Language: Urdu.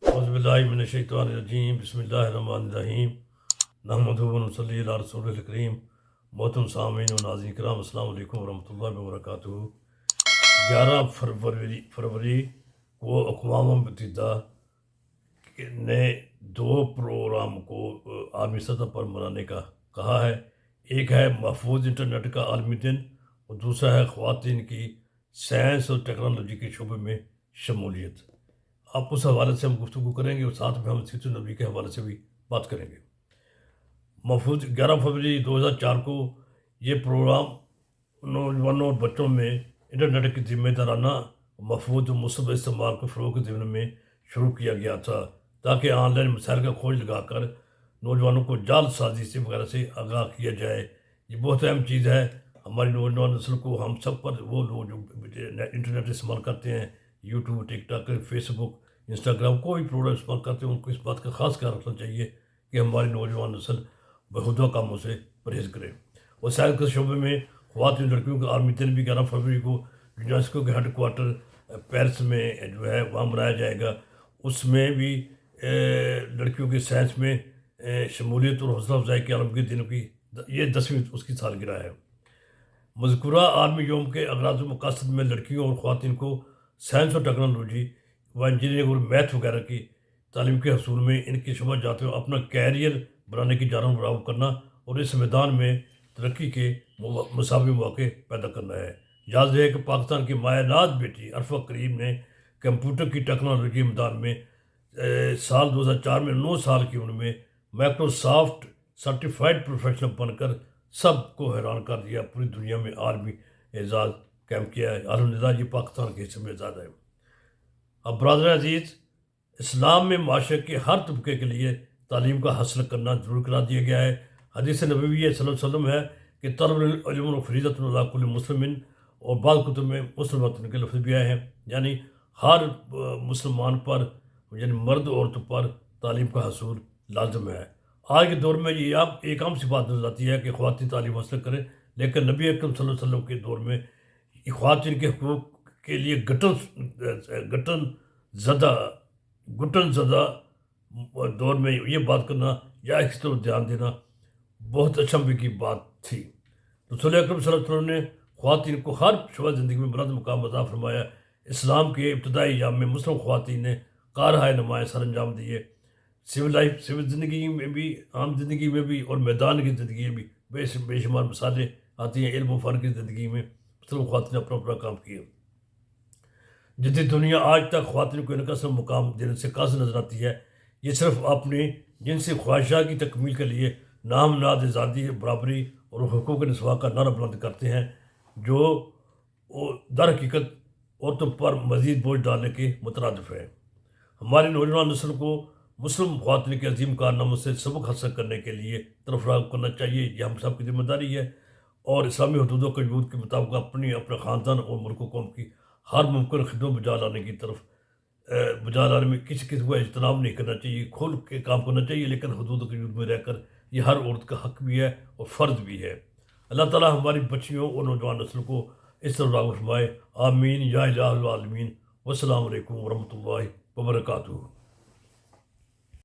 اعوذ باللہ من الشیطان الرجیم، بسم اللہ الرحمن الرحیم، نحمدہ و نصلی علی رسول الکریم۔ محترم سامعین و ناظرین کرام، السلام علیکم ورحمۃ اللہ وبرکاتہ۔ 11 فروری کو اقوام متحدہ نے 2 پروگرام کو عالمی سطح پر منانے کا کہا ہے۔ ایک ہے محفوظ انٹرنیٹ کا عالمی دن، اور دوسرا ہے خواتین کی سائنس اور ٹیکنالوجی کے شعبے میں شمولیت۔ آپ اس حوالے سے ہم گفتگو کریں گے، اور ساتھ میں ہم سیرت النبی کے حوالے سے بھی بات کریں گے۔ محفوظ 11 فروری 2004 کو یہ پروگرام نوجوانوں اور بچوں میں انٹرنیٹ کی ذمہ دارانہ محفوظ و مثبت استعمال کو فروغ دینے میں شروع کیا گیا تھا، تاکہ آن لائن مسائل کا کھوج لگا کر نوجوانوں کو جعل سازی سے وغیرہ سے آگاہ کیا جائے۔ یہ بہت اہم چیز ہے ہماری نوجوان نسل کو، ہم سب پر، وہ لوگ جو انٹرنیٹ استعمال کرتے ہیں، یوٹیوب، ٹک ٹاک، فیس بک، انسٹاگرام، کوئی بھی پروگرام استعمال کرتے ہیں، ان کو اس بات کا خاص خیال رکھنا چاہیے کہ ہماری نوجوان نسل بہودہ کاموں سے پرہیز کرے۔ اور سائنس کے شعبے میں خواتین لڑکیوں کا عالمی دن بھی 11 فروری کو یونیسکو کے ہیڈ کوارٹر پیرس میں جو ہے وہاں منایا جائے گا۔ اس میں بھی لڑکیوں کے سائنس میں شمولیت اور حوصلہ افزائی کے عالمی دن کی یہ 10ویں اس کی سالگرہ ہے۔ مذکورہ عالمی یوم کے اغراض و مقاصد میں لڑکیوں اور خواتین کو سائنس اور ٹیکنالوجی و انجینئرنگ اور میتھ وغیرہ کی تعلیم کے حصول میں ان کی شعبہ جات میں اپنا کیریئر بنانے کی جانب برابر کرنا، اور اس میدان میں ترقی کے مساوی مواقع پیدا کرنا ہے۔ یاد رہے کہ پاکستان کی مایہ ناز بیٹی عرفہ کریم نے کمپیوٹر کی ٹیکنالوجی کے میدان میں سال 2004 میں 9 سال کی عمر میں مائیکروسافٹ سرٹیفائڈ پروفیشنل بن کر سب کو حیران کر دیا، پوری دنیا میں عالمی اعزاز قائم کیا ہے۔ الحمدللہ یہ پاکستان کے حصے میں اعزاز ہے۔ اب برادر عزیز، اسلام میں معاشرے کے ہر طبقے کے لیے تعلیم کا حاصل کرنا ضرور قرار دیا گیا ہے۔ حدیث نبوی صلی اللہ علیہ وسلم ہے کہ طلب العلم فریضۃ علی کل مسلم، اور بعض کتب میں مسلمات کے لفظ بھی آئے ہیں، یعنی ہر مسلمان پر، یعنی مرد عورتوں پر تعلیم کا حصول لازم ہے۔ آج کے دور میں یہ اب ایک عام سی بات نظر آتی ہے کہ خواتین تعلیم حاصل کریں، لیکن نبی اکرم صلی اللہ علیہ وسلم کے دور میں خواتین کے حقوق کے لیے گھٹن زدہ دور میں یہ بات کرنا یا اس طرف دھیان دینا بہت اچنبھے کی بات تھی۔ رسول اکرم صلی اللہ علیہ وسلم نے خواتین کو ہر شعبہ زندگی میں بلند مقام عطا فرمایا۔ اسلام کے ابتدائی ایام میں مسلم خواتین نے کارہائے نمایاں سر انجام دیے۔ سول زندگی میں بھی، عام زندگی میں بھی، اور میدان کی زندگی میں بھی بے شمار مثالیں آتی ہیں۔ علم و فن کی زندگی میں مسلم خواتین نے اپنا کام کیا۔ جدید دنیا آج تک خواتین کو ان کا مقام دینے سے قاصر نظر آتی ہے۔ یہ صرف اپنی جنسی خواہشات کی تکمیل کے لیے نام نہاد آزادی، برابری اور حقوق نسواں کا نعرہ بلند کرتے ہیں، جو در حقیقت عورتوں پر مزید بوجھ ڈالنے کے مترادف ہے۔ ہماری نوجوان نسل کو مسلم خواتین کے عظیم کارناموں سے سبق حاصل کرنے کے لیے طرف راغب کرنا چاہیے۔ یہ ہم سب کی ذمہ داری ہے، اور اسلامی حدود و قیود کے مطابق اپنے خاندان اور ملک و قوم کی ہر ممکن خدمت بجا لانے کی طرف بجا لانے میں کسی قسم کا اجتناب نہیں کرنا چاہیے، کھل کے کام کرنا چاہیے، لیکن حدود و قیود میں رہ کر۔ یہ ہر عورت کا حق بھی ہے اور فرض بھی ہے۔ اللہ تعالیٰ ہماری بچیوں اور نوجوان نسل کو اس طرح راغب فرمائے۔ آمین یا الہ العالمین۔ والسلام علیکم ورحمۃ اللہ وبرکاتہ۔